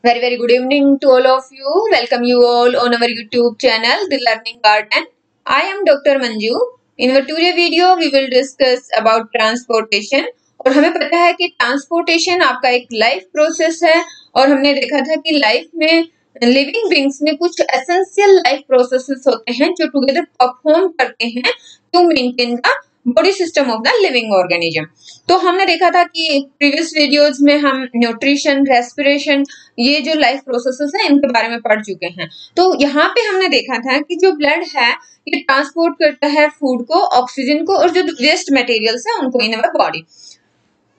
Very good evening to all of you. Welcome you all on our YouTube channel, The Learning Garden. I am Dr. Manju. In our today video, we will discuss about transportation. और हमें पता है कि transportation आपका एक life process है और हमने देखा था कि लाइफ में लिविंग बींग्स में कुछ एसेंशियल लाइफ प्रोसेसेस होते हैं जो टुगेदर परफॉर्म करते हैं to maintain the body system of the living organism. तो हमने देखा था कि प्रीवियस वीडियोज में हम न्यूट्रिशन, रेस्पिरेशन, ये जो लाइफ प्रोसेसेस हैं इनके बारे में पढ़ चुके हैं। तो यहाँ पे हमने देखा था कि जो ब्लड है ये ट्रांसपोर्ट करता है फूड को, ऑक्सीजन को और जो वेस्ट मटेरियल्स है उनको इन अवर बॉडी।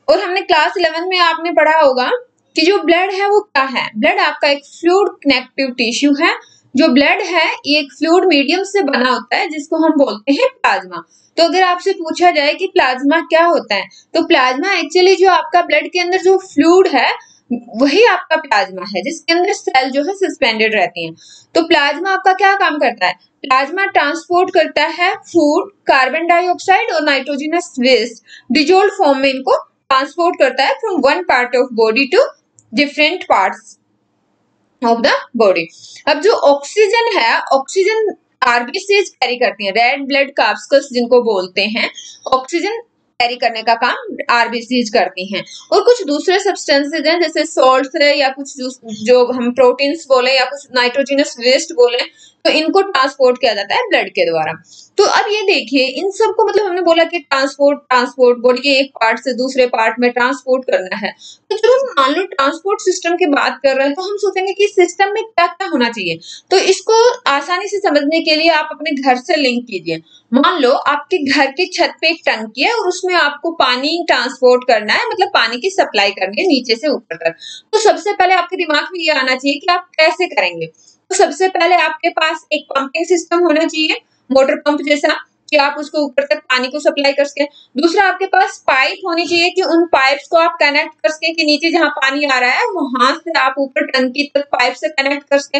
और हमने क्लास 11 में आपने पढ़ा होगा कि जो ब्लड है वो क्या है। ब्लड आपका एक फ्लूइड कनेक्टिव टिश्यू है। जो ब्लड है ये एक फ्लूइड मीडियम से बना होता है जिसको हम बोलते हैं प्लाज्मा। तो अगर आपसे पूछा जाए कि प्लाज्मा क्या होता है, तो प्लाज्मा एक्चुअली जो आपका ब्लड के अंदर जो फ्लूइड है वही आपका प्लाज्मा है, जिसके अंदर सेल जो है सस्पेंडेड रहती हैं। तो प्लाज्मा आपका क्या काम करता है? प्लाज्मा ट्रांसपोर्ट करता है फूड, कार्बन डाइऑक्साइड और नाइट्रोजनस वेस्ट डिजोल्व फॉर्म में इनको ट्रांसपोर्ट करता है from one part of body to different parts of the body. अब जो ऑक्सीजन है, ऑक्सीजन आरबीसीज कैरी करती हैं, रेड ब्लड कार्पस्कल्स जिनको बोलते हैं, ऑक्सीजन कैरी करने का काम आरबीसीज करती हैं। और कुछ दूसरे सब्सटेंसेज हैं जैसे सॉल्ट्स है या कुछ जो हम प्रोटीन्स बोले या कुछ नाइट्रोजनस वेस्ट बोले, तो इनको ट्रांसपोर्ट किया जाता है ब्लड के द्वारा। तो अब ये देखिए इन सबको मतलब हमने बोला कि ट्रांसपोर्ट बॉडी के एक पार्ट से दूसरे पार्ट में ट्रांसपोर्ट करना है। तो जब हम मान लो ट्रांसपोर्ट सिस्टम की बात कर रहे हैं तो हम सोचेंगे कि सिस्टम में क्या क्या होना चाहिए। तो इसको आसानी से समझने के लिए आप अपने घर से लिंक कीजिए। मान लो आपके घर की छत पे एक टंकी है और उसमें आपको पानी ट्रांसपोर्ट करना है, मतलब पानी की सप्लाई करनी है नीचे से ऊपर तक। तो सबसे पहले आपके दिमाग में ये आना चाहिए कि आप कैसे करेंगे। तो सबसे पहले आपके पास एक पंपिंग सिस्टम होना चाहिए, मोटर पंप जैसा, कि आप उसको ऊपर तक पानी को सप्लाई कर सके। दूसरा आपके पास पाइप होनी चाहिए कि उन पाइप्स को आप कनेक्ट कर सके कि नीचे जहां पानी आ रहा है वहां से आप ऊपर टंकी तक पाइप से कनेक्ट कर सके।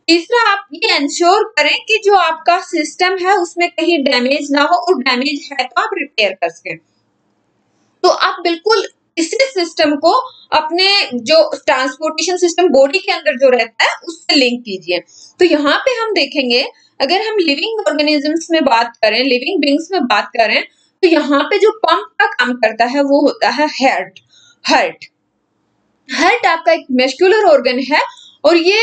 तीसरा आप ये इंश्योर करें कि जो आपका सिस्टम है उसमें कहीं डैमेज ना हो, और डैमेज है तो आप रिपेयर कर सके। तो आप बिल्कुल इसी सिस्टम को अपने जो ट्रांसपोर्टेशन सिस्टम बॉडी के अंदर जो रहता है उससे लिंक कीजिए। तो यहाँ पे हम देखेंगे अगर हम लिविंग ऑर्गेनिजम्स में बात करें, लिविंग बींग्स में बात करें, तो यहाँ पे जो पंप का काम करता है वो होता है हार्ट। हार्ट आपका एक मस्कुलर ऑर्गन है और ये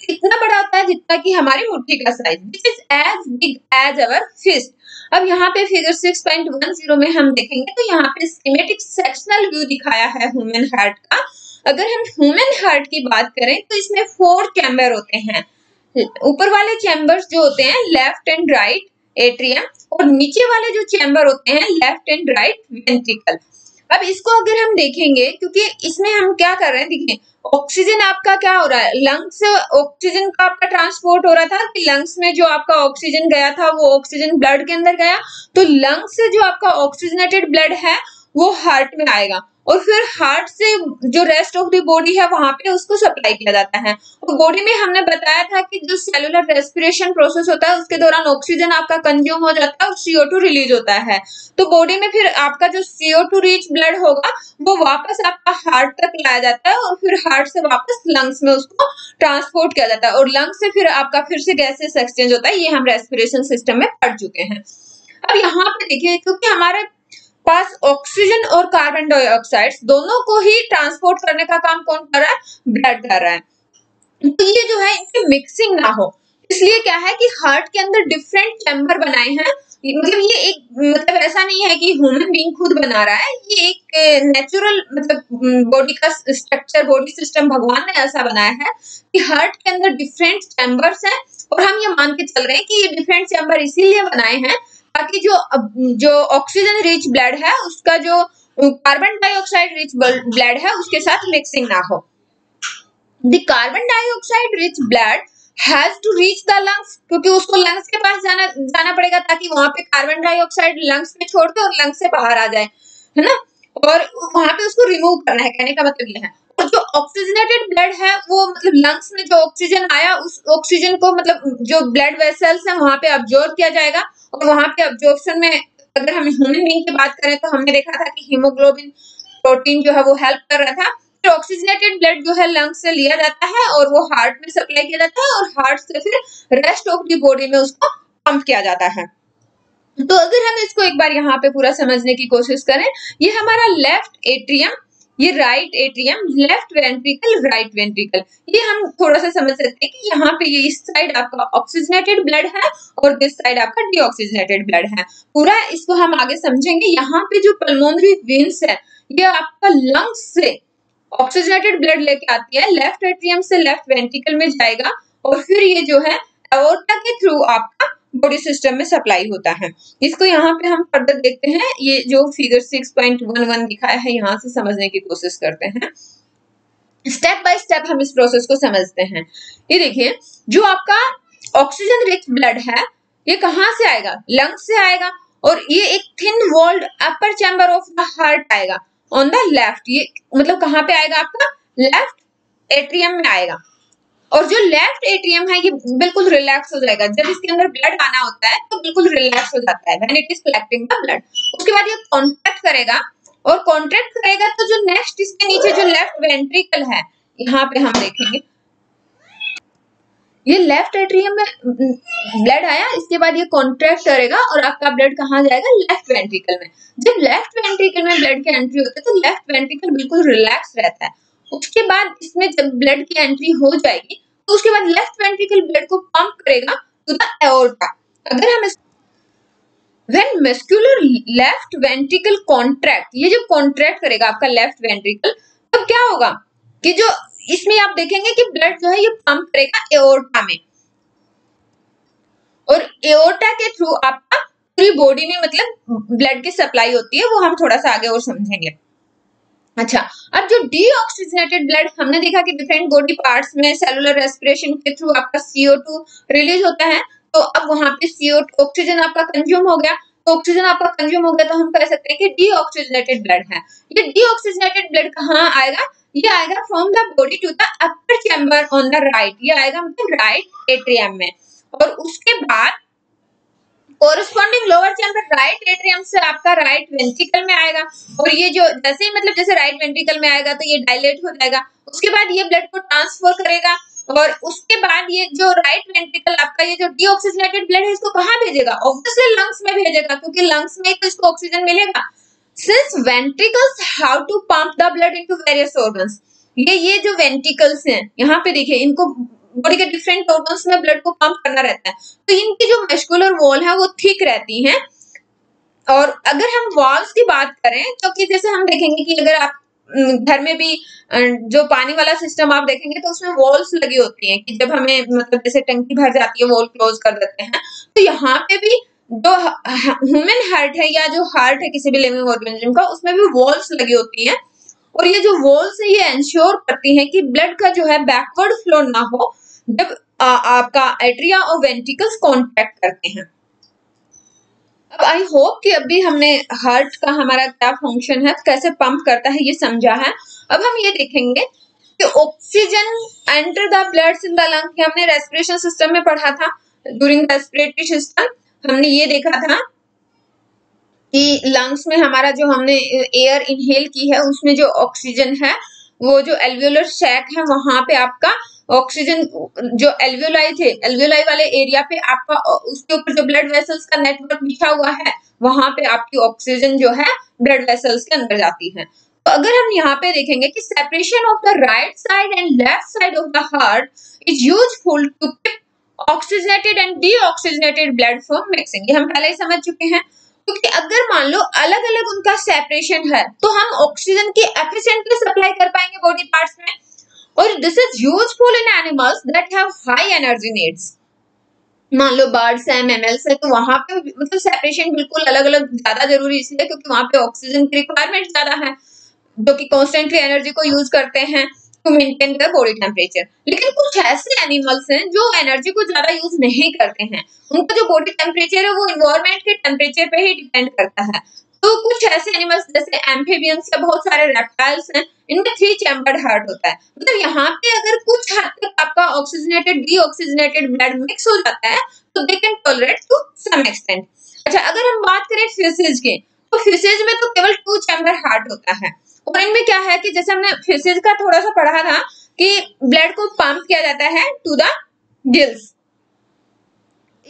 इतना बड़ा होता है जितना कि हमारी मुट्ठी का size, which is as big as our fist. अब यहाँ पे फिगर 6.10 में हम देखेंगे तो यहाँ पे स्कीमेटिक सेक्शनल व्यू दिखाया है ह्यूमन हार्ट का। अगर हम ह्यूमन हार्ट की बात करें तो इसमें 4 चैम्बर होते हैं। ऊपर वाले चैम्बर्स जो होते हैं लेफ्ट एंड राइट एट्रियम, और नीचे वाले जो चैम्बर होते हैं लेफ्ट एंड राइट वेंट्रिकल। अब इसको अगर हम देखेंगे, क्योंकि इसमें हम क्या कर रहे हैं, देखिए ऑक्सीजन आपका क्या हो रहा है, लंग्स से ऑक्सीजन का आपका ट्रांसपोर्ट हो रहा था कि लंग्स में जो आपका ऑक्सीजन गया था वो ऑक्सीजन ब्लड के अंदर गया, तो लंग्स से जो आपका ऑक्सीजनेटेड ब्लड है वो हार्ट में आएगा और फिर हार्ट से जो रेस्ट ऑफ द बॉडी है वहां पे उसको सप्लाई किया जाता है। और बॉडी में हमने बताया था कि जो सेलुलर रेस्पिरेशन प्रोसेस होता है उसके दौरान ऑक्सीजन आपका कंज्यूम हो जाता है और CO2 रिलीज होता है। तो बॉडी में फिर आपका जो CO2 रिच ब्लड होगा वो वापस आपका हार्ट तक लाया जाता है और फिर हार्ट से वापस लंग्स में उसको ट्रांसपोर्ट किया जाता है और लंग्स से फिर आपका फिर से गैसेस एक्सचेंज होता है। ये हम रेस्पिरेशन सिस्टम में पढ़ चुके हैं। अब यहाँ पे देखिए, क्योंकि हमारे पास ऑक्सीजन और कार्बन डाइऑक्साइड दोनों को ही ट्रांसपोर्ट करने का काम कौन कर रहा है? ब्लड कर रहा है। तो ये जो है इनकी मिक्सिंग ना हो, इसलिए क्या है कि हार्ट के अंदर डिफरेंट चैम्बर बनाए हैं। मतलब ये एक मतलब ऐसा नहीं है कि ह्यूमन बीइंग खुद बना रहा है, ये एक नेचुरल मतलब बॉडी का स्ट्रक्चर, बॉडी सिस्टम भगवान ने ऐसा बनाया है कि हार्ट के अंदर डिफरेंट चैम्बर्स हैं और हम ये मान के चल रहे हैं कि ये डिफरेंट चैम्बर इसीलिए बनाए हैं ताकि जो ऑक्सीजन रिच ब्लड है उसका जो कार्बन डाइऑक्साइड रिच ब्लड है उसके साथ मिक्सिंग ना हो। The carbon dioxide rich blood has to reach the lungs, क्योंकि उसको लंग्स के पास जाना पड़ेगा ताकि वहां पे कार्बन डाइऑक्साइड लंग्स में छोड़ दे और लंग्स से बाहर आ जाए, है ना, और वहां पे उसको रिमूव करना है, कहने का मतलब ये है। और जो ऑक्सीजनेटेड ब्लड है वो मतलब लंग्स में जो ऑक्सीजन आया उस ऑक्सीजन को मतलब जो ब्लड वेसल्स है वहां पे अब्जॉर्ब किया जाएगा और वहां पे अब्जॉर्प्शन में अगर हम ह्यूमन बीइंग की बात करें तो हमने देखा था कि हीमोग्लोबिन प्रोटीन जो है वो हेल्प कर रहा था फिर ऑक्सीजनेटेड ब्लड जो है लंग्स से लिया जाता है और वो हार्ट में सप्लाई किया जाता है और हार्ट से फिर रेस्ट ऑफ द बॉडी में उसको पंप किया जाता है। तो अगर हम इसको एक बार यहाँ पे पूरा समझने की कोशिश करें, ये हमारा लेफ्ट एट्रियम, ये right atrium, left ventricle, right ventricle, ये हम थोड़ा सा समझ सकते हैं कि यहाँ पे ये इस साइड आपका ऑक्सीजनेटेड ब्लड है और दिस साइड आपका डीऑक्सीजनेटेड ब्लड है। पूरा इसको हम आगे समझेंगे। यहाँ पे जो पल्मोनरी वेन्स है ये आपका लंग्स से ऑक्सीजनेटेड ब्लड लेके आती है, लेफ्ट एट्रियम से लेफ्ट वेंट्रिकल में जाएगा और फिर ये जो है एओर्टा के थ्रू आपका बॉडी सिस्टम में सप्लाई होता है। इसको यहाँ पे हम फर्दर देखते हैं, ये जो फिगर 6.11 दिखाया है यहाँ से समझने की कोशिश करते हैं। स्टेप बाय स्टेप हम इस प्रोसेस को समझते हैं। ये देखिए, जो आपका ऑक्सीजन रिच ब्लड है ये कहाँ से आएगा? लंग्स से आएगा और ये एक thin walled upper chamber of the heart आएगा ऑन द लेफ्ट। ये मतलब कहाँ पे आएगा? आपका लेफ्ट एट्रियम में आएगा और जो लेफ्ट एट्रियम है ये बिल्कुल रिलैक्स हो जाएगा। जब इसके अंदर ब्लड आना होता है तो बिल्कुल रिलैक्स हो जाता है when it is collecting the blood. उसके बाद ये कॉन्ट्रैक्ट करेगा और कॉन्ट्रैक्ट करेगा तो जो नेक्स्ट इसके नीचे जो लेफ्ट वेंट्रिकल है यहाँ पे हम देखेंगे, ये लेफ्ट एट्रियम में ब्लड आया, इसके बाद ये कॉन्ट्रैक्ट करेगा और आपका ब्लड कहाँ जाएगा? लेफ्ट वेंट्रिकल में। जब लेफ्ट वेंट्रिकल में ब्लड की एंट्री होती है तो लेफ्ट वेंट्रिकल बिल्कुल रिलैक्स रहता है। उसके बाद इसमें जब ब्लड की एंट्री हो जाएगी तो उसके बाद लेफ्ट वेंट्रिकल ब्लड को पंप करेगा टू द एओर्टा। अगर हम when muscular left ventricle contract, ये जो कॉन्ट्रैक्ट करेगा आपका लेफ्ट वेंट्रिकल, तब क्या होगा कि जो इसमें आप देखेंगे कि ब्लड जो है ये पंप करेगा एओर्टा में और एओर्टा के थ्रू आपका पूरी बॉडी में मतलब ब्लड की सप्लाई होती है। वो हम थोड़ा सा आगे और समझेंगे। अच्छा, अब जो डीऑक्सीजनेटेड ब्लड हमने देखा कि डिफरेंट बॉडी पार्ट्स में सेलुलर रेस्पिरेशन के थ्रू आपका CO2 रिलीज होता है, तो अब वहां पे CO2 ऑक्सीजन आपका कंज्यूम हो गया, तो ऑक्सीजन आपका कंज्यूम हो गया तो हम कह सकते हैं कि डीऑक्सीजनेटेड ब्लड है। ये डीऑक्सीजनेटेड ब्लड कहाँ आएगा? ये आएगा from the body to the upper chamber on the right, ये आएगा मतलब राइट एट्रियम में और उसके बाद corresponding lower chamber right atrium से आपका राइट वेंट्रिकल में आएगा और ये जो जैसे ही मतलब जैसे राइट वेंट्रिकल में आएगा तो ये डायलेट हो जाएगा। उसके बाद ये ब्लड को ट्रांसफर करेगा और उसके बाद ये जो राइट वेंट्रिकल आपका ये जो डीऑक्सीजनेटेड ब्लड है इसको कहाँ भेजेगा? ऑब्वियसली लंग्स में भेजेगा, क्योंकि लंग्स में तो इसको ऑक्सीजन मिलेगा। Since ventricles how to pump the blood into various organs, ये जो वेंट्रिकल्स हैं यहाँ पे देखिए, इनको बॉडी के डिफरेंट ऑर्गन्स में ब्लड को पंप करना रहता है, तो इनकी जो मस्कुलर वॉल है वो थिक रहती हैं। और अगर हम वॉल्स की बात करें तो कि जैसे हम देखेंगे कि अगर आप घर में भी जो पानी वाला सिस्टम आप देखेंगे तो उसमें वॉल्स लगी होती हैं कि जब हमें मतलब जैसे टंकी भर जाती है वॉल क्लोज कर देते हैं, तो यहाँ पे भी जो ह्यूमन हार्ट है या जो हार्ट है किसी भी लिविंग ऑर्गेनिज्म का, उसमें भी वॉल्स लगी होती हैं और ये जो वॉल्स है ये इंश्योर करती हैं कि ब्लड का जो है बैकवर्ड फ्लो ना हो जब आपका एट्रिया और वेंट्रिकल्स कॉन्ट्रैक्ट करते हैं। अब आई होप कि अभी हमने हार्ट का हमारा क्या फंक्शन है, कैसे पंप करता है ये समझा है। अब हम ये देखेंगे कि oxygen enter the blood in the lung, हमने रेस्पिरेशन सिस्टम में पढ़ा था ड्यूरिंग रेस्पिरेटरी सिस्टम, हमने ये देखा था कि लंग्स में हमारा जो हमने एयर इनहेल की है उसमें जो ऑक्सीजन है वो जो एल्वियोलर सैक है वहां पे आपका ऑक्सीजन जो एल्वियोलाई थे, एल्वियोलाई वाले एरिया पे आपका उसके ऊपर जो ब्लड वेसल्स का नेटवर्क बिछा हुआ है वहां पे आपकी ऑक्सीजन जो है ब्लड वेसल्स के अंदर जाती है। तो अगर हम यहाँ पे देखेंगे कि separation of the right side and left side of the heart is useful to keep oxygenated and deoxygenated blood from mixing, ये हम पहले ही समझ चुके हैं। क्योंकि अगर मान लो अलग अलग उनका सेपरेशन है तो हम ऑक्सीजन की एफिशिएंटली सप्लाई कर पाएंगे बॉडी पार्ट्स में, और this is useful in animals that have high energy needs. मान लो बर्ड्स है, मैमल्स है, तो वहां पे मतलब सेपरेशन बिल्कुल अलग अलग ज्यादा जरूरी इसलिए क्योंकि वहां पे ऑक्सीजन की रिक्वायरमेंट ज्यादा है, जो कि कॉन्स्टेंटली एनर्जी को यूज करते हैं to maintain the body temperature. लेकिन कुछ ऐसे एनिमल्स हैं जो एनर्जी को ज्यादा यूज नहीं करते हैं, उनका जो बॉडी टेम्परेचर है वो इन्वायरमेंट के टेम्परेचर पे ही डिपेंड करता है। तो कुछ ऐसे एनिमल्स जैसे एम्फीबियंस या बहुत सारे रेप्टाइल्स हैं, इनमें 3 चैम्बर्ड हार्ट होता है। मतलब यहाँ पे अगर कुछ हद तक आपका ऑक्सीजनेटेड डीऑक्सीजनेटेड ब्लड मिक्स हो जाता है तो they can tolerate to some extent. अच्छा, अगर हम बात करें फिशेज के, तो फिशेज में तो केवल 2 चैम्बर हार्ट होता है और इनमें क्या है कि जैसे हमने फिजिक्स का थोड़ा सा पढ़ा था कि ब्लड को पंप किया जाता है to the gills,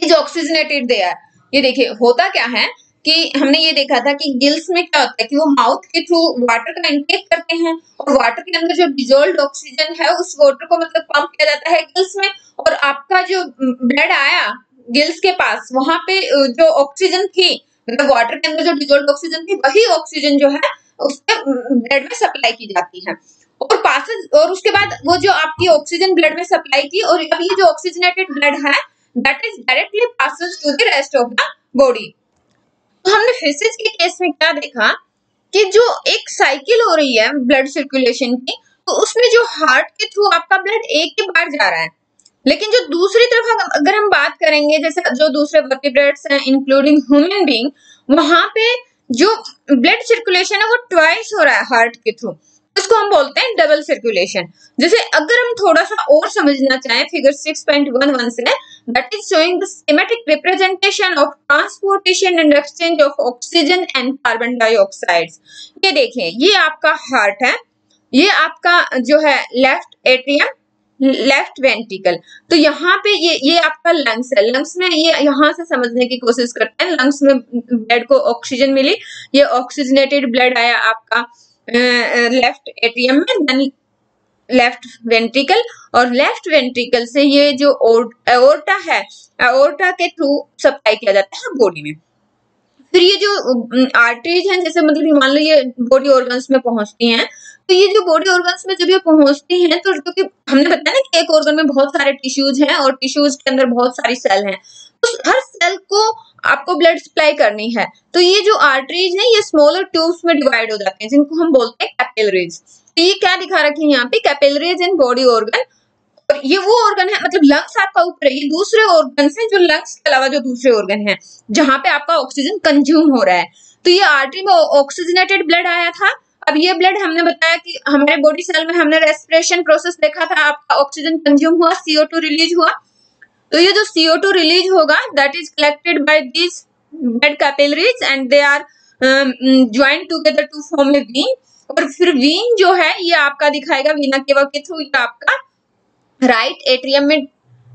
is oxygenated there. ये देखिए होता क्या है कि हमने ये देखा था कि गिल्स में क्या होता है कि वो माउथ के थ्रू वाटर का इंटेक करते हैं और वाटर के अंदर जो डिजोल्व्ड ऑक्सीजन है उस वाटर को मतलब पंप किया जाता है गिल्स में, और आपका जो ब्लड आया गिल्स के पास वहां पे जो ऑक्सीजन थी मतलब वाटर के अंदर जो डिजोल्व्ड ऑक्सीजन थी वही ऑक्सीजन जो है उसके ब्लड में सप्लाई की जाती है और पासेस, और उसके बाद वो जो आपकी ऑक्सीजन ब्लड में सप्लाई की और अब ये जो ऑक्सीजनेटेड ब्लड है that is directly passes to the rest of the body. तो हमने फिजिक्स के केस में क्या देखा कि जो एक साइकिल हो रही है ब्लड सर्कुलेशन की, तो उसमें जो हार्ट के थ्रू आपका ब्लड एक ही बार जा रहा है, लेकिन जो दूसरी तरफ अगर हम बात करेंगे जैसे जो दूसरे वर्टिब्रेट्स हैं इंक्लूडिंग ह्यूमन बीइंग, वहां पे जो ब्लड सर्कुलेशन है वो ट्वाइस हो रहा है हार्ट के थ्रू, इसको हम बोलते हैं डबल सर्कुलेशन। जैसे अगर हम थोड़ा सा और समझना चाहें फिगर 6.11 से, that is showing the schematic representation of transportation and exchange of oxygen and carbon dioxides. ये देखिए ये आपका हार्ट है, ये आपका जो है लेफ्ट एट्रियम लेफ्ट वेंट्रिकल, तो यहाँ पे ये आपका लंग्स है, लंग्स में ये यहाँ से समझने की कोशिश करते हैं, लंग्स में ब्लड को ऑक्सीजन मिली, ये ऑक्सीजनेटेड ब्लड आया आपका लेफ्ट एट्रियम में, देन लेफ्ट वेंट्रिकल, और लेफ्ट वेंट्रिकल से ये जो एओर्टा है एओर्टा के थ्रू सप्लाई किया जाता है बॉडी में। फिर ये जो आर्टरीज हैं जैसे मतलब मान लो ये बॉडी ऑर्गन्स में पहुंचती हैं, तो ये जो बॉडी ऑर्गन्स में जब ये पहुंचती हैं तो क्योंकि हमने बताया ना कि एक ऑर्गन में बहुत सारे टिश्यूज हैं और टिश्यूज के अंदर बहुत सारी सेल हैं, तो हर सेल को आपको ब्लड सप्लाई करनी है, तो ये जो आर्टरीज हैं ये स्मॉलर ट्यूब्स में डिवाइड हो जाते हैं जिनको हम बोलते हैं कैपिलरीज। तो ये क्या दिखा रखे हैं यहाँ पे, कैपिलरीज इन बॉडी ऑर्गन, और ये वो ऑर्गन है मतलब लंग्स आपका ऊपर है, ये दूसरे ऑर्गन हैं जो लंग्स के अलावा जो दूसरे ऑर्गन हैं जहां पे आपका ऑक्सीजन कंज्यूम हो रहा है। तो ये आर्टरी में ऑक्सीजनेटेड ब्लड आया था, अब ये ब्लड हमने बताया कि हमारे बॉडी सेल में हमने रेस्पिरेशन प्रोसेस देखा था, आपका ऑक्सीजन कंज्यूम हुआ, CO2 रिलीज हुआ, तो ये जो CO2 रिलीज होगा that is collected by this blood capillaries and they are joint together to form a vein, और फिर वीन जो है ये आपका दिखाएगा वीना केवा के थ्रू ये आपका राइट एट्रियम में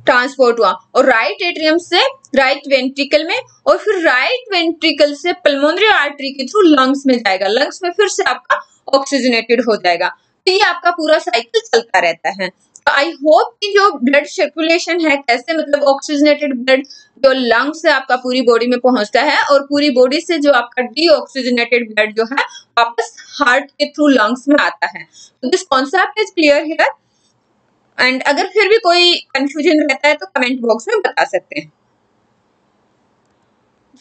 ट्रांसपोर्ट हुआ और राइट एट्रियम से राइट वेंट्रिकल में, और फिर राइट वेंट्रिकल से पल्मोनरी आर्टरी के थ्रू लंग्स में जाएगा, लंग्स में फिर से आपका ऑक्सीजनेटेड हो जाएगा। तो ये आपका पूरा साइकिल चलता रहता है। तो आई होप कि जो ब्लड सर्कुलेशन है कैसे मतलब ऑक्सीजनेटेड ब्लड जो लंग से आपका पूरी बॉडी में पहुंचता है और पूरी बॉडी से जो आपका डीऑक्सीजनेटेड ब्लड जो है वापस हार्ट के थ्रू लंग्स में आता है। तो this concept is clear here, and अगर फिर भी कोई कंफ्यूजन रहता है तो कमेंट बॉक्स में बता सकते हैं।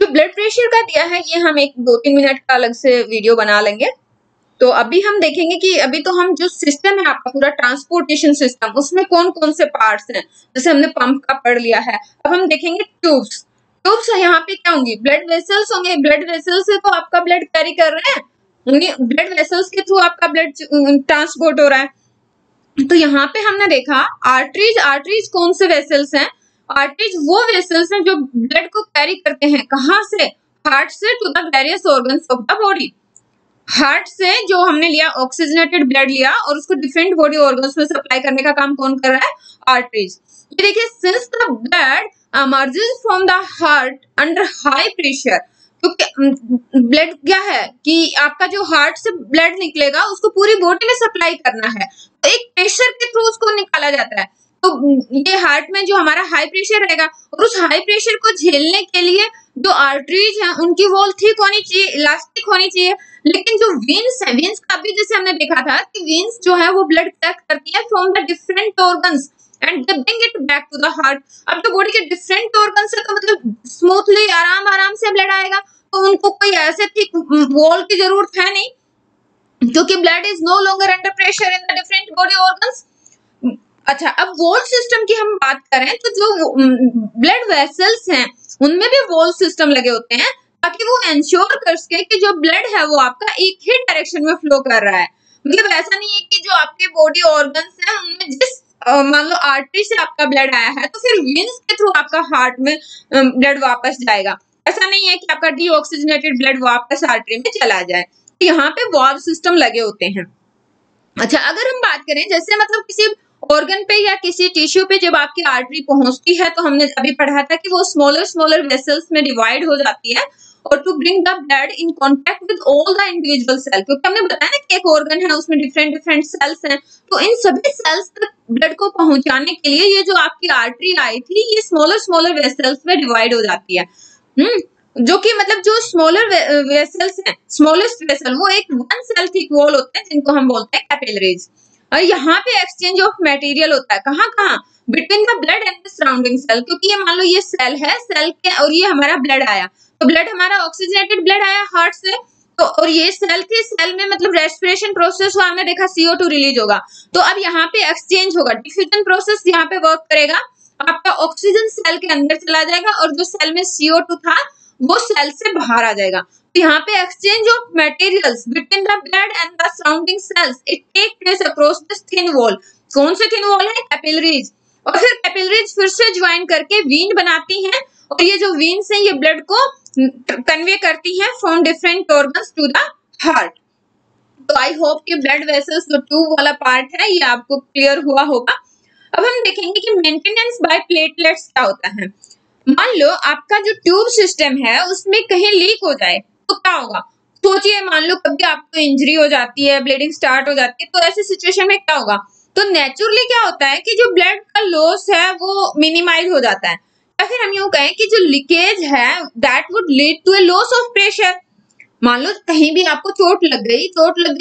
जो ब्लड प्रेशर का दिया है ये हम एक 2-3 मिनट का अलग से वीडियो बना लेंगे। तो अभी हम देखेंगे कि अभी तो हम जो सिस्टम है आपका पूरा ट्रांसपोर्टेशन सिस्टम उसमें कौन कौन से पार्ट्स हैं, जैसे हमने पंप का पढ़ लिया है, अब हम देखेंगे ट्यूब्स। ट्यूब्स यहाँ पे क्या होंगी, ब्लड वेसल्स होंगे, ब्लड वेसल्स से तो आपका ब्लड कैरी कर रहे हैं, ब्लड वेसल्स के थ्रू आपका ब्लड ट्रांसपोर्ट हो रहा है। तो यहाँ पे हमने देखा आर्टरीज, आर्टरीज कौन से वेसल्स हैं, आर्टरीज वो वेसल्स हैं जो ब्लड को कैरी करते हैं, कहाँ से, हार्ट से to the various organs of the body. Heart से जो हमने लिया ऑक्सीजनेटेड ब्लड लिया और उसको डिफरेंट बॉडी ऑर्गन्स में सप्लाई करने का काम कौन कर रहा है, आर्टरीज। ये देखिए since the blood emerges from the heart under high pressure, क्योंकि ब्लड क्या है कि आपका जो हार्ट से ब्लड निकलेगा उसको पूरी बॉडी में सप्लाई करना है, तो एक प्रेशर के थ्रू उसको निकाला जाता है। तो ये हार्ट में जो हमारा हाई प्रेशर रहेगा और उस हाई प्रेशर को झेलने के लिए जो आर्टरीज हैं उनकी वॉल थिक होनी चाहिए, इलास्टिक होनी चाहिए, लेकिन जो वेन्स है, वेन्स का भी जैसे हमने देखा था कि वेन्स जो है वो ब्लड कलेक्ट करती है from the different organs and they bring it back to the heart. अब तो बॉडी के डिफरेंट ऑर्गन्स है तो मतलब स्मूथली आराम से ब्लड आएगा, तो उनको कोई ऐसे थिक वॉल की जरूरत है नहीं, क्योंकि blood is no longer under pressure in the different body organs. अच्छा, अब वॉल सिस्टम की हम बात करें तो जो ब्लड वेसल्स हैं उनमें भी वॉल सिस्टम लगे होते हैं ताकि वो इंश्योर कर सके कि जो ब्लड है वो आपका एक ही डायरेक्शन में फ्लो कर रहा है। मतलब ऐसा नहीं है कि जो आपके बॉडी ऑर्गन्स हैं उनमें जिस मान लो आर्टरी से आपका ब्लड आया है तो फिर वेन्स के थ्रू आपका हार्ट में ब्लड वापस जाएगा, ऐसा नहीं है कि आपका डीऑक्सीजनेटेड ब्लड वापस आर्टरी में चला जाए। यहाँ पे वाल्व सिस्टम लगे होते हैं। अच्छा, अगर हम बात करें जैसे मतलब किसी ऑर्गन पे या किसी टिश्यू पे जब आपकी आर्टरी पहुंचती है तो हमने अभी पढ़ा था कि वो स्मॉलर वेसल्स में डिवाइड हो जाती है और to bring the blood in contact with all the individual cell, क्योंकि हमने बताया ना कि एक ऑर्गन है उसमें डिफरेंट सेल्स हैं, तो इन सभी सेल्स तक ब्लड को पहुंचाने के लिए ये जो आपकी आर्टरी आई थी ये स्मॉलर वेसल्स में डिवाइड हो जाती है। जो कि मतलब जो स्मॉलर वेसल्स हैं, स्मॉलेस्ट वेसल वो एक वन सेल थिक वॉल होते हैं जिनको हम बोलते हैं कैपिलरीज। और यहाँ पे एक्सचेंज ऑफ मटेरियल होता है कहाँ between the blood and the surrounding cell, क्योंकि ये मान लो ये सेल है, सेल के और ये हमारा ब्लड आया, तो ब्लड हमारा ऑक्सीजनेटेड ब्लड आया हार्ट से, तो और ये सेल थी, सेल में मतलब रेस्पिरेशन प्रोसेस हुआ, हमने देखा CO2 रिलीज होगा, तो अब यहाँ पे एक्सचेंज होगा, डिफ्यूजन प्रोसेस यहाँ पे वर्क करेगा, आपका ऑक्सीजन सेल के अंदर चला जाएगा और जो सेल में CO2 था वो सेल से बाहर आ जाएगा। तो यहाँ पे exchange of materials between the blood and the surrounding cells it take place across this thin wall. कौन से थिन वॉल है? कैपिलरीज। और फिर कैपिलरीज फिर से ज्वाइन करके वीन बनाती हैं और ये जो वीन्स हैं ये ब्लड को कन्वे करती हैं from different organs to the heart. तो आई होप कि ब्लड वेसल्स जो ट्यूब वाला पार्ट है ये आपको क्लियर हुआ होगा। अब हम देखेंगे कि मेंटेनेंस बाय प्लेटलेट्स क्या होता है। मान लो आपका जो ट्यूब सिस्टम है उसमें कहीं लीक हो जाए तो क्या होगा? सोचिए, मान लो कभी आपको इंजरी हो जाती है, ब्लीडिंग स्टार्ट हो जाती है, तो ऐसी सिचुएशन में क्या होगा? तो नेचुरली क्या होता है कि जो ब्लड का लॉस है वो मिनिमाइज हो जाता है, या फिर हम यूं कहें कि जो लीकेज है that would lead to a loss of pressure. मान लो कहीं भी आपको चोट लग गई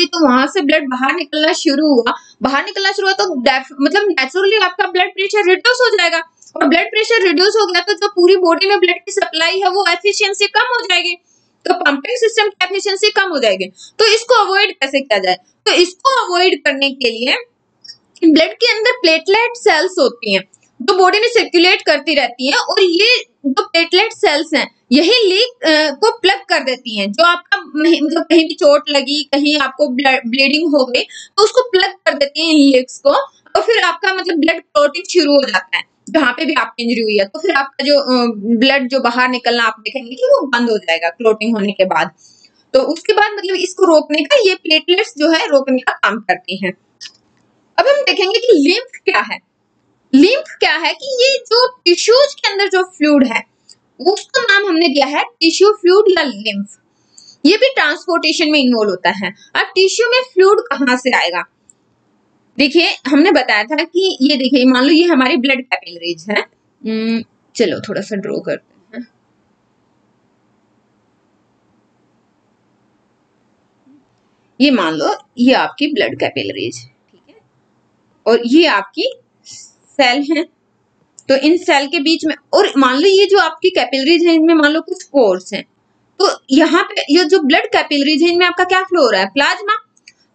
तो वहां से ब्लड बाहर निकलना शुरू हुआ तो मतलब नेचुरली आपका ब्लड प्रेशर रिड्यूस हो जाएगा, और ब्लड प्रेशर रिड्यूस हो गया तो जो पूरी बॉडी में ब्लड की सप्लाई है वो एफिशिएंसी कम हो जाएगी, तो पंपिंग सिस्टम की एफिशिएंसी कम हो जाएगी। तो इसको अवॉइड कैसे किया जाए? तो इसको अवॉइड करने के लिए ब्लड के अंदर प्लेटलेट सेल्स होती हैं जो बॉडी में सर्कुलेट करती रहती हैं, और ये जो प्लेटलेट सेल्स हैं यही लीक को प्लग कर देती हैं। जो आपका मतलब कहीं भी चोट लगी, कहीं आपको ब्लीडिंग हो गई तो उसको प्लग कर देती हैं इन लीक्स को, और फिर आपका मतलब ब्लड क्लॉटिंग शुरू हो जाता है जहाँ पे भी आपकी इंजरी हुई है, तो फिर आपका जो ब्लड जो बाहर निकलना आप देखेंगे कि वो बंद हो जाएगा क्लॉटिंग होने के बाद। तो उसके बाद मतलब इसको रोकने का ये प्लेटलेट्स जो है रोकने का काम करती हैं। अब हम देखेंगे कि लिम्फ क्या है। लिम्फ क्या है कि ये जो टिश्यूज के अंदर जो फ्लूइड है उसका नाम हमने दिया है टिश्यू फ्लूइड या लिम्फ। ये भी ट्रांसपोर्टेशन में इन्वॉल्व होता है। अब टिश्यू में फ्लूइड कहाँ से आएगा? देखिए, हमने बताया था कि ये देखिए, मान लो ये हमारी ब्लड कैपिलरीज है। चलो थोड़ा सा ड्रॉ करते हैं। ये मान लो ये आपकी ब्लड कैपिलरीज, ठीक है, और ये आपकी सेल है। तो इन सेल के बीच में, और मान लो ये जो आपकी कैपिलरीज है इनमें मान लो कुछ पोर्स हैं, तो यहाँ पे ये जो ब्लड कैपिलरीज है इनमें आपका क्या फ्लो हो रहा है? प्लाज्मा।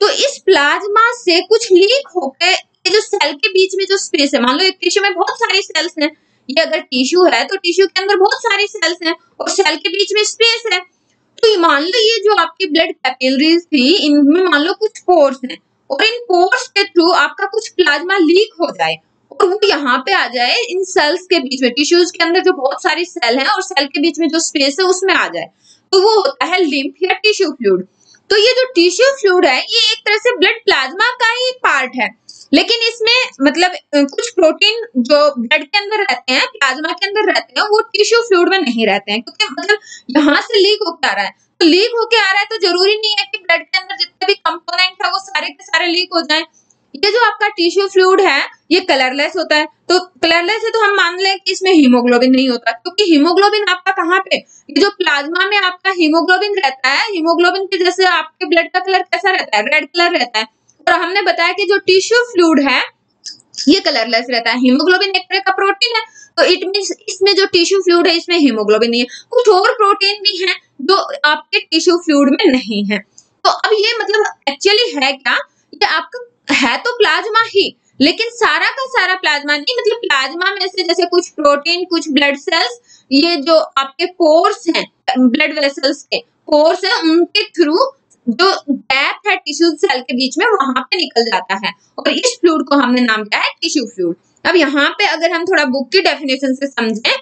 तो इस प्लाज्मा से कुछ लीक होकर ये जो सेल के बीच में जो स्पेस है, मान लो एक टिश्यू में बहुत सारी सेल्स हैं, ये अगर टिश्यू है तो टिश्यू के अंदर बहुत सारी सेल्स हैं और सेल के बीच में स्पेस है, तो मान लो ये जो आपकी ब्लड कैपिलरीज थी इनमें मान लो कुछ पोर्स हैं, और इन पोर्स के थ्रू आपका कुछ प्लाज्मा लीक हो जाए और वो यहाँ पे आ जाए इन सेल्स के बीच में, टिश्यूज के अंदर जो बहुत सारी सेल हैं और सेल के बीच में जो स्पेस है उसमें आ जाए, तो वो होता है लिम्फ या टिश्यू फ्लूइड। तो ये जो टिश्यू फ्लूइड है ये एक तरह से ब्लड प्लाज्मा का ही पार्ट है, लेकिन इसमें मतलब कुछ प्रोटीन जो ब्लड के अंदर रहते हैं, प्लाज्मा के अंदर रहते हैं, वो टिश्यू फ्लूइड में नहीं रहते हैं, क्योंकि मतलब यहाँ से लीक होकर आ रहा है। तो लीक होके आ रहा है तो जरूरी नहीं है कि ब्लड के अंदर जितने भी कंपोनेंट है वो सारे के सारे लीक हो जाएं। ये जो आपका टिश्यू फ्लूइड है ये कलरलेस होता है, तो कलरलेस है तो हम मान लें कि इसमें हीमोग्लोबिन नहीं होता, क्योंकि हीमोग्लोबिन आपका कहाँ पे, ये जो प्लाज्मा में आपका हीमोग्लोबिन रहता है, हीमोग्लोबिन की वजह से आपके ब्लड का कलर कैसा रहता है? रेड कलर रहता है। और हमने बताया कि जो टिश्यू फ्लूइड है ये कलरलेस रहता है। हीमोग्लोबिन एक तरह का प्रोटीन है, तो इट मींस इसमें जो टिश्यू फ्लूइड है इसमें हीमोग्लोबिन नहीं है, कुछ और प्रोटीन भी है जो आपके टिश्यू फ्लूइड में नहीं है। तो अब ये मतलब एक्चुअली है क्या, ये आपका है तो प्लाज्मा ही, लेकिन सारा का सारा प्लाज्मा नहीं, मतलब प्लाज्मा में से जैसे कुछ प्रोटीन, कुछ ब्लड सेल्स, ये जो आपके पोर्स हैं, ब्लड वेसल्स के पोर्स हैं, उनके थ्रू जो गैप है टिश्यू सेल के बीच में वहां पे निकल जाता है, और इस फ्लूइड को हमने नाम दिया है टिश्यू फ्लूइड। अब यहाँ पे अगर हम थोड़ा बुक की डेफिनेशन से समझें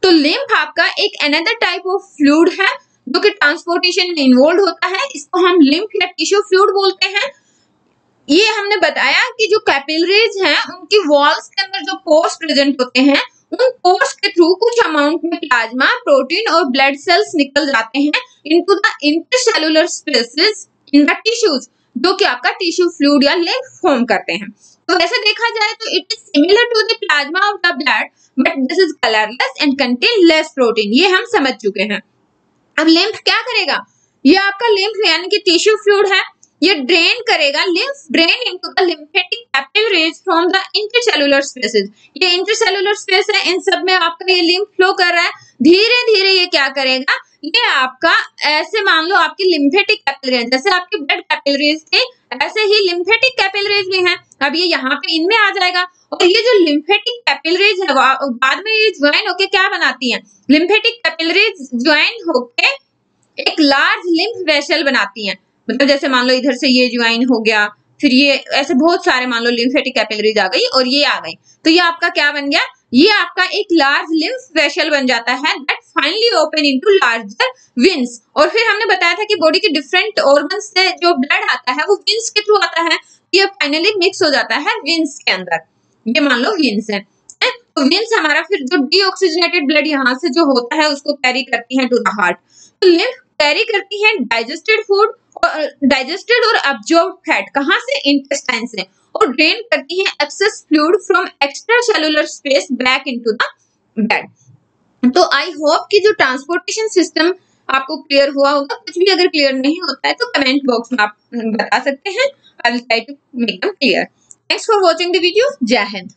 तो लिम्फ आपका एक अनदर टाइप ऑफ फ्लूइड है जो कि ट्रांसपोर्टेशन में इन्वॉल्व होता है, इसको हम लिम्फ या टिश्यू फ्लूइड बोलते हैं। ये हमने बताया कि जो कैपिलरीज हैं उनकी वॉल्स के अंदर जो पोर्स प्रेजेंट होते हैं, उन पोर्स के थ्रू कुछ अमाउंट में प्लाज्मा, प्रोटीन और ब्लड सेल्स निकल जाते हैं into the intercellular spaces in the tissues, जो कि आपका टिश्यू फ्लूइड या लिम्फ फॉर्म करते हैं। तो वैसे देखा जाए तो it is similar to the plasma of the blood, but this is colourless and contain less protein. ये हम समझ चुके हैं। अब लिम्फ क्या करेगा? ये आपका लिम्फ यानी कि टिश्यू फ्लूइड है, ये ड्रेन करेगा, lymph drain into the lymphatic capillaries from the intercellular spaces. ये इंटरसेलुलर स्पेस है, इन सब में आपका ये लिम्फ फ्लो कर रहा है। धीरे धीरे ये क्या करेगा, ये आपका ऐसे मान लो आपकी लिम्फेटिक कैपिलरीज, जैसे आपके ब्लड कैपिलरीज थे ऐसे ही लिम्फेटिक कैपिलरीज भी हैं। अब ये यहाँ पे इनमें आ जाएगा, और ये जो लिम्फेटिक कैपिलरीज है बाद में ये ज्वाइन होके क्या बनाती हैं, लिम्फेटिक कैपिलरीज ज्वाइन होके एक लार्ज लिम्फ वेसल बनाती हैं। मतलब जैसे मान लो इधर से ये ज्वाइन हो गया, फिर ये ऐसे बहुत सारे मान लो लिम्फेटिक कैपिलरीज आ गई और ये आ गई, तो ये आपका क्या बन गया, ये आपका एक लार्ज लिम्फ वेसल बन जाता है that finally open into larger veins. और फिर हमने बताया था कि बॉडी के डिफरेंट ऑर्गन्स से जो ब्लड आता है वो वेन्स के थ्रू आता है, ये फाइनली मिक्स हो जाता है वेन्स के अंदर। ये मान लो वेन्स है, तो वेन्स हमारा फिर जो डीऑक्सीजनेटेड ब्लड यहाँ से जो होता है उसको कैरी करती है टू द हार्ट। तो लिम्फ कैरी करती है डाइजेस्टेड फूड, डाइजेस्टेड और अब्जॉर्ब्ड फैट, कहाँ से, इंटेस्टाइन से, और ड्रेन करती है access fluid from extra cellular space back into the blood. तो आई होप कि जो ट्रांसपोर्टेशन सिस्टम आपको क्लियर हुआ होगा। कुछ भी अगर क्लियर नहीं होता है तो कमेंट बॉक्स में आप बता सकते हैं। I will try to make them clear. Thanks for watching the video. जय हिंद।